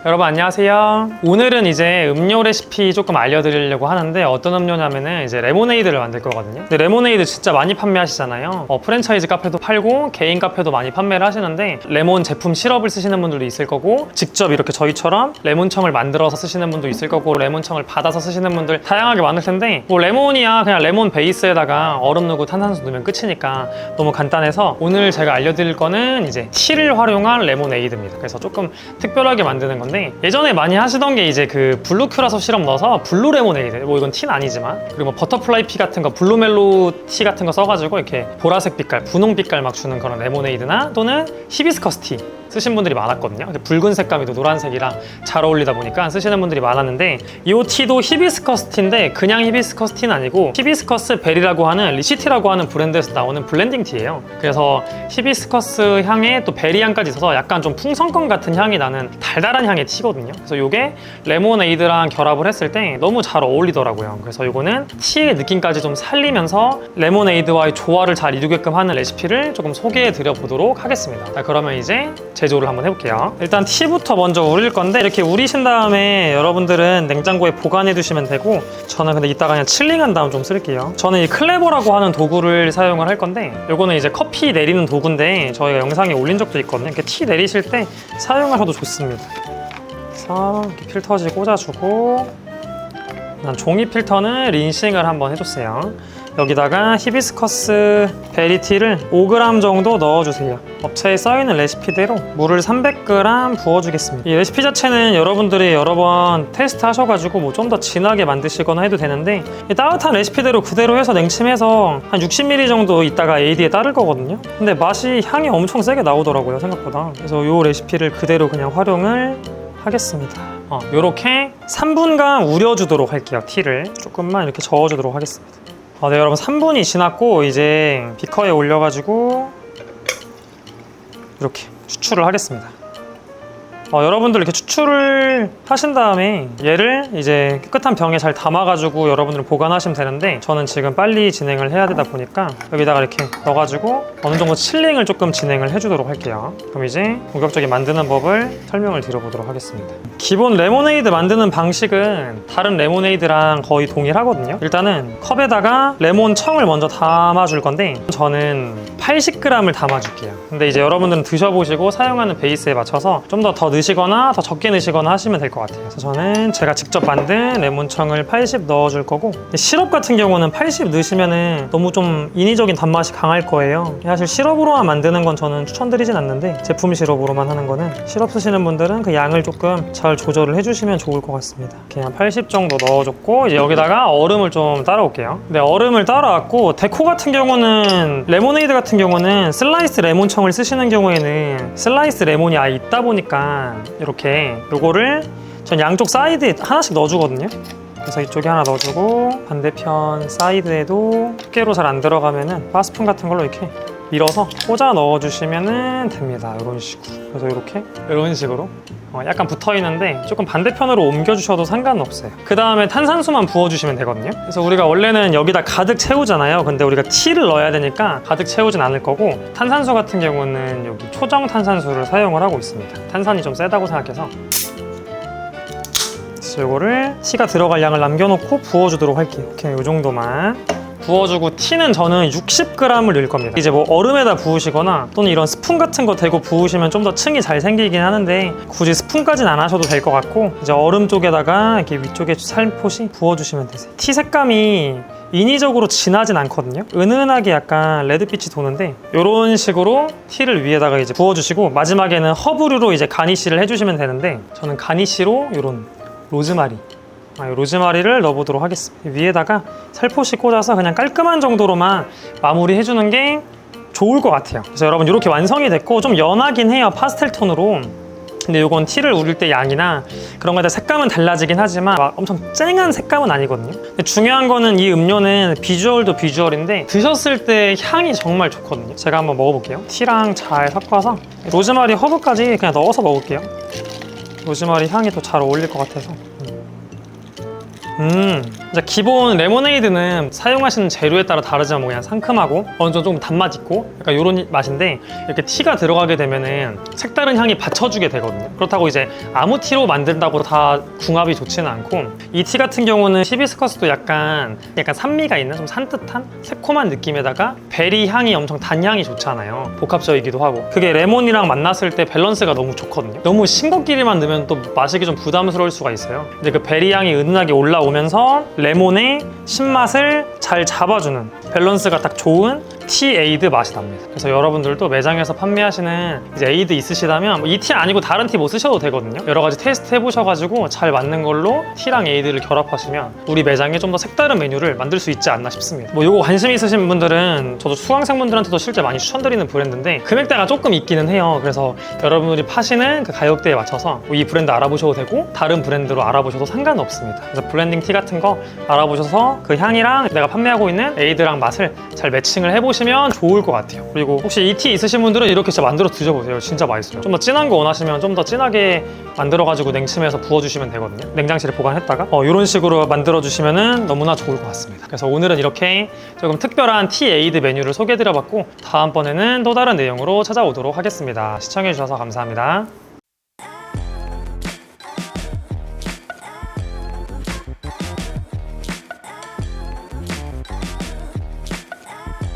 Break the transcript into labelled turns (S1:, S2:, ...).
S1: 여러분 안녕하세요. 오늘은 이제 음료 레시피 조금 알려드리려고 하는데 어떤 음료냐면은 이제 레모네이드를 만들 거거든요. 근데 레모네이드 진짜 많이 판매하시잖아요. 프랜차이즈 카페도 팔고 개인 카페도 많이 판매를 하시는데 레몬 제품 시럽을 쓰시는 분들도 있을 거고 직접 이렇게 저희처럼 레몬청을 만들어서 쓰시는 분도 있을 거고 레몬청을 받아서 쓰시는 분들 다양하게 많을 텐데 뭐 레몬이야 그냥 레몬 베이스에다가 얼음 넣고 탄산수 넣으면 끝이니까 너무 간단해서 오늘 제가 알려드릴 거는 이제 티를 활용한 레모네이드입니다. 그래서 조금 특별하게 만드는 건데 예전에 많이 하시던 게 이제 그 블루 큐라소 시럽 넣어서 블루 레모네이드, 뭐 이건 티는 아니지만, 그리고 뭐 버터플라이 피 같은 거, 블루멜로 티 같은 거 써가지고 이렇게 보라색 빛깔, 분홍 빛깔 막 주는 그런 레모네이드나 또는 히비스커스 티 쓰신 분들이 많았거든요. 붉은 색감이도 노란색이랑 잘 어울리다 보니까 쓰시는 분들이 많았는데 이 티도 히비스커스 티인데 그냥 히비스커스 티는 아니고 히비스커스 베리라고 하는 리시티라고 하는 브랜드에서 나오는 블렌딩 티예요. 그래서 히비스커스 향에 또 베리 향까지 있어서 약간 좀 풍선껌 같은 향이 나는 달달한 향의 티거든요. 그래서 이게 레모네이드랑 결합을 했을 때 너무 잘 어울리더라고요. 그래서 이거는 티의 느낌까지 좀 살리면서 레모네이드와의 조화를 잘 이루게끔 하는 레시피를 조금 소개해 드려 보도록 하겠습니다. 자, 그러면 이제 제조를 한번 해볼게요. 일단 티부터 먼저 우릴 건데 이렇게 우리신 다음에 여러분들은 냉장고에 보관해 두시면 되고 저는 근데 이따가 그냥 칠링한 다음 좀 쓸게요. 저는 이 클레버라고 하는 도구를 사용을 할 건데 이거는 이제 커피 내리는 도구인데 저희가 영상에 올린 적도 있거든요. 이렇게 티 내리실 때 사용하셔도 좋습니다. 그래서 이렇게 필터지 꽂아주고 난 종이 필터는 린싱을 한번 해줬어요. 여기다가 히비스커스 베리티를 5g 정도 넣어주세요. 업체에 써있는 레시피대로 물을 300g 부어주겠습니다. 이 레시피 자체는 여러분들이 여러 번 테스트 하셔가지고 뭐 좀 더 진하게 만드시거나 해도 되는데 이 따뜻한 레시피대로 그대로 해서 냉침해서 한 60ml 정도 있다가 AD에 따를 거거든요. 근데 맛이 향이 엄청 세게 나오더라고요, 생각보다. 그래서 이 레시피를 그대로 그냥 활용을 하겠습니다. 요렇게 3분간 우려주도록 할게요. 티를 조금만 이렇게 저어주도록 하겠습니다. 네, 여러분 3분이 지났고 이제 비커에 올려가지고 이렇게 추출을 하겠습니다. 여러분들 이렇게 추출을 하신 다음에 얘를 이제 깨끗한 병에 잘 담아가지고 여러분들은 보관하시면 되는데 저는 지금 빨리 진행을 해야 되다 보니까 여기다가 이렇게 넣어가지고 어느 정도 칠링을 조금 진행을 해주도록 할게요. 그럼 이제 본격적인 만드는 법을 설명을 드려보도록 하겠습니다. 기본 레모네이드 만드는 방식은 다른 레모네이드랑 거의 동일하거든요. 일단은 컵에다가 레몬청을 먼저 담아줄 건데 저는 80g을 담아줄게요. 근데 이제 여러분들은 드셔보시고 사용하는 베이스에 맞춰서 좀 더 넣으시거나 더 적게 넣으시거나 하시면 될 것 같아요. 그래서 저는 제가 직접 만든 레몬청을 80 넣어줄 거고 시럽 같은 경우는 80 넣으시면은 너무 좀 인위적인 단맛이 강할 거예요. 사실 시럽으로만 만드는 건 저는 추천드리진 않는데 제품 시럽으로만 하는 거는 시럽 쓰시는 분들은 그 양을 조금 잘 조절을 해주시면 좋을 것 같습니다. 그냥 80 정도 넣어줬고 이제 여기다가 얼음을 좀 따라 올게요. 네, 얼음을 따라왔고 데코 같은 경우는 레모네이드 같은 경우는 슬라이스 레몬청을 쓰시는 경우에는 슬라이스 레몬이 아예 있다 보니까 이렇게 요거를 전 양쪽 사이드에 하나씩 넣어주거든요. 그래서 이쪽에 하나 넣어주고 반대편 사이드에도 두께로 잘 안 들어가면은 바스푼 같은 걸로 이렇게 밀어서 꽂아 넣어주시면 됩니다. 이런 식으로. 그래서 이런 식으로 약간 붙어있는데 조금 반대편으로 옮겨주셔도 상관없어요. 그 다음에 탄산수만 부어주시면 되거든요. 그래서 우리가 원래는 여기다 가득 채우잖아요. 근데 우리가 티를 넣어야 되니까 가득 채우진 않을 거고 탄산수 같은 경우는 여기 초정 탄산수를 사용을 하고 있습니다. 탄산이 좀 세다고 생각해서 그래서 이거를 티가 들어갈 양을 남겨놓고 부어주도록 할게요. 이렇게 이 정도만 부어주고 티는 저는 60g을 넣을 겁니다. 이제 뭐 얼음에다 부으시거나 또는 이런 스푼 같은 거 대고 부으시면 좀 더 층이 잘 생기긴 하는데 굳이 스푼까지는 안 하셔도 될 것 같고 이제 얼음 쪽에다가 이렇게 위쪽에 살포시 부어주시면 되세요. 티 색감이 인위적으로 진하진 않거든요. 은은하게 약간 레드빛이 도는데 이런 식으로 티를 위에다가 이제 부어주시고 마지막에는 허브류로 이제 가니쉬를 해주시면 되는데 저는 가니쉬로 이런 로즈마리 로즈마리를 넣어보도록 하겠습니다. 위에다가 살포시 꽂아서 그냥 깔끔한 정도로만 마무리 해주는 게 좋을 것 같아요. 그래서 여러분 이렇게 완성이 됐고 좀 연하긴 해요, 파스텔 톤으로. 근데 이건 티를 우릴 때 양이나 그런 거에 따라 색감은 달라지긴 하지만 막 엄청 쨍한 색감은 아니거든요. 근데 중요한 거는 이 음료는 비주얼도 비주얼인데 드셨을 때 향이 정말 좋거든요. 제가 한번 먹어볼게요. 티랑 잘 섞어서 로즈마리 허브까지 그냥 넣어서 먹을게요. 로즈마리 향이 더 잘 어울릴 것 같아서 이제 기본 레모네이드는 사용하시는 재료에 따라 다르지만 뭐 그냥 상큼하고 어느 정도 좀 단맛 있고 약간 이런 맛인데, 이렇게 티가 들어가게 되면은 색다른 향이 받쳐주게 되거든요. 그렇다고 이제 아무 티로 만든다고 다 궁합이 좋지는 않고, 이 티 같은 경우는 히비스커스도 약간 산미가 있는 좀 산뜻한 새콤한 느낌에다가 베리 향이 엄청 단향이 좋잖아요. 복합적이기도 하고, 그게 레몬이랑 만났을 때 밸런스가 너무 좋거든요. 너무 싱겁기만 넣으면 또 마시기 좀 부담스러울 수가 있어요. 근데 그 베리 향이 은은하게 올라오면서 레몬의 신맛을 잘 잡아주는 밸런스가 딱 좋은 티 에이드 맛이 납니다. 그래서 여러분들도 매장에서 판매하시는 이제 에이드 있으시다면 이 티 아니고 다른 티 뭐 쓰셔도 되거든요. 여러 가지 테스트 해보셔가지고 잘 맞는 걸로 티랑 에이드를 결합하시면 우리 매장에 좀 더 색다른 메뉴를 만들 수 있지 않나 싶습니다. 뭐 이거 관심 있으신 분들은 저도 수강생분들한테도 실제 많이 추천드리는 브랜드인데 금액대가 조금 있기는 해요. 그래서 여러분들이 파시는 그 가격대에 맞춰서 이 브랜드 알아보셔도 되고 다른 브랜드로 알아보셔도 상관없습니다. 그래서 블렌딩 티 같은 거 알아보셔서 그 향이랑 내가 판매하고 있는 에이드랑 맛을 잘 매칭을 해보시면 좋을 것 같아요. 그리고 혹시 이 티 있으신 분들은 이렇게 진짜 만들어 드셔보세요. 진짜 맛있어요. 좀 더 진한 거 원하시면 좀 더 진하게 만들어가지고 냉침해서 부어주시면 되거든요. 냉장실에 보관했다가 이런 식으로 만들어주시면은 너무나 좋을 것 같습니다. 그래서 오늘은 이렇게 조금 특별한 티 에이드 메뉴를 소개해드려봤고, 다음번에는 또 다른 내용으로 찾아오도록 하겠습니다. 시청해주셔서 감사합니다.